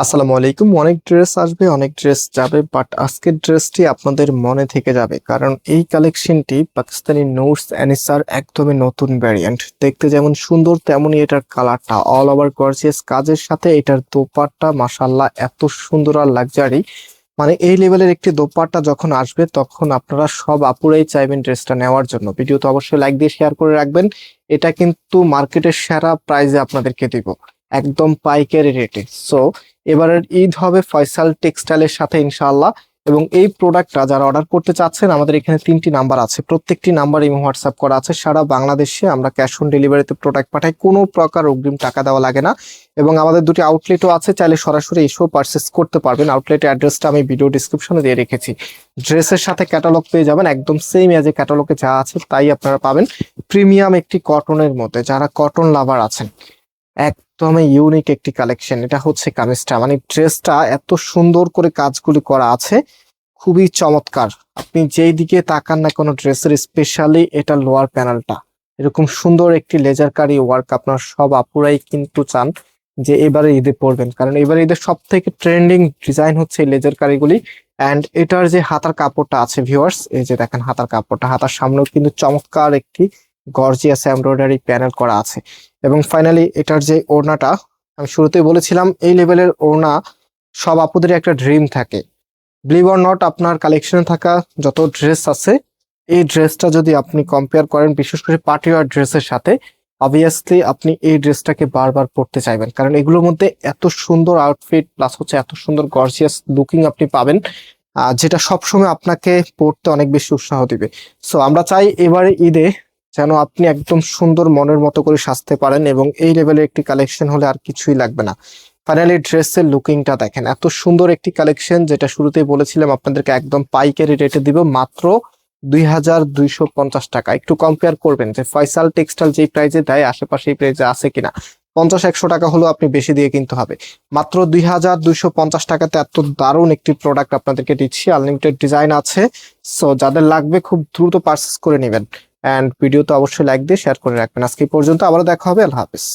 আসসালামু আলাইকুম। অনেক ড্রেস আসবে, অনেক ড্রেস যাবে, বাট আজকের ড্রেসটি আপনাদের মনে থেকে যাবে, কারণ এই কালেকশনটি পাকিস্তানি নোটস অ্যানিসার একদমই নতুন ভ্যারিয়েন্ট। দেখতে যেমন সুন্দর তেমনই এটার কালারটা অল ওভার গর্জিয়াস কাজের সাথে এটার দোপাট্টা মাশাআল্লাহ এত সুন্দর আর লাক্সারি। মানে এই লেভেলের একটি দোপাট্টা যখন আসবে তখন আপনারা সব আপুরাই চাইবেন ড্রেসটা নেওয়ার জন্য। ভিডিও তো অবশ্যই লাইক দিয়ে শেয়ার করে রাখবেন। এটা কিন্তু মার্কেটের সেরা প্রাইসে আপনাদেরকে দিব, একদম পাইকারি রেটে। সো এবারের ঈদ হবে ফয়সাল টেক্সটাইলের সাথে ইনশাআল্লাহ। এবং এই প্রোডাক্টটা যারা অর্ডার করতে চাচ্ছেন, আমাদের এখানে 3টি নাম্বার আছে, প্রত্যেকটি নাম্বার ইমো হোয়াটসঅ্যাপ করা আছে। সারা বাংলাদেশে আমরা ক্যাশ অন ডেলিভারিতে প্রোডাক্ট পাঠাই, কোনো প্রকার অগ্রিম টাকা দেওয়া লাগে না। এবং আমাদের দুটি আউটলেটও আছে, চাইলে সরাসরি এসেও পারচেস করতে পারবেন। আউটলেটের অ্যাড্রেসটা আমি ভিডিও ডিসক্রিপশনে দিয়ে রেখেছি। ড্রেসের সাথে ক্যাটালগ পেয়ে যাবেন, একদম সেম এজ এ ক্যাটালগে যা আছে তাই আপনারা পাবেন। প্রিমিয়াম একটি কটনের মধ্যে, যারা কটন লাভার আছেন, একদমই ইউনিক একটি কালেকশন। এটা হচ্ছে কামিজটা, মানে ড্রেসটা এত সুন্দর করে কাজগুলি করা আছে, খুবই চমৎকার। আপনি যেই দিকে তাকান না কোনো ড্রেসের, স্পেশালি এটা লোয়ার প্যানেলটা, এরকম সুন্দর একটি লেজার কারি ওয়ার্ক আপনার সব আপুরাই কিন্তু চান যে এবারে ঈদে পরবেন, কারণ এবারে ঈদের সব থেকে ট্রেন্ডিং ডিজাইন হচ্ছে এই লেজার কারিগুলি। অ্যান্ড এটার যে হাতার কাপড়টা আছে ভিউয়ার্স, এই যে দেখেন হাতার কাপড়টা, হাতার সামনেও কিন্তু চমৎকার একটি গর্জিয়াস এমব্রয়ডারি প্যানেল করা আছে। এবং ফাইনালি এটার যে ওড়নাটা, আমি শুরুতেই বলেছিলাম এই লেভেলের ওড়না সব আপুদের একটা ড্রিম থাকে। বিলিভ অর নট, আপনার কালেকশনে থাকা যত ড্রেস আছে, এই ড্রেসটা যদি আপনি কম্পেয়ার করেন বিশেষ করে পার্টি ওয়্যার ড্রেসের সাথে, অবভিয়াসলি আপনি এই ড্রেসটাকে বারবার পরতে চাইবেন, কারণ এগুলোর মধ্যে এত সুন্দর আউটফিট প্লাস হচ্ছে এত সুন্দর গর্জিয়াস লুকিং আপনি পাবেন, যেটা সবসময় আপনাকে পরতে অনেক বেশি উৎসাহ দিবে। সো আমরা চাই এবারে ঈদে যেন আপনি একদম সুন্দর মনের মতো করে সাজতে পারেন, এবং এই লেভেলের একটি কালেকশন হলে আর কিছুই লাগবে না। ফাইনালি ড্রেসের লুকিংটা দেখেন, এত সুন্দর একটি কালেকশন, যেটা শুরুতেই বলেছিলাম আপনাদেরকে একদম পাইকারি রেটে দিব মাত্র 2250 টাকা। একটু কম্পেয়ার করবেন যে ফয়সাল টেক্সটাইল যেই প্রাইজে দেয় আশেপাশে এই প্রাইজে আছে কিনা। 50-100 টাকা হলেও আপনি বেশি দিয়ে কিনতে হবে, মাত্র 2250 টাকাতে এত দারুণ একটি প্রোডাক্ট আপনাদেরকে দিচ্ছি। আনলিমিটেড ডিজাইন আছে, সো যাদের লাগবে খুব দ্রুত পারচেস করে নেবেন। অ্যান্ড ভিডিও তো অবশ্যই লাইক দিয়ে শেয়ার করে রাখবেন। আজকে এই পর্যন্ত, আবারও দেখা হবে। আল্লাহ হাফেজ।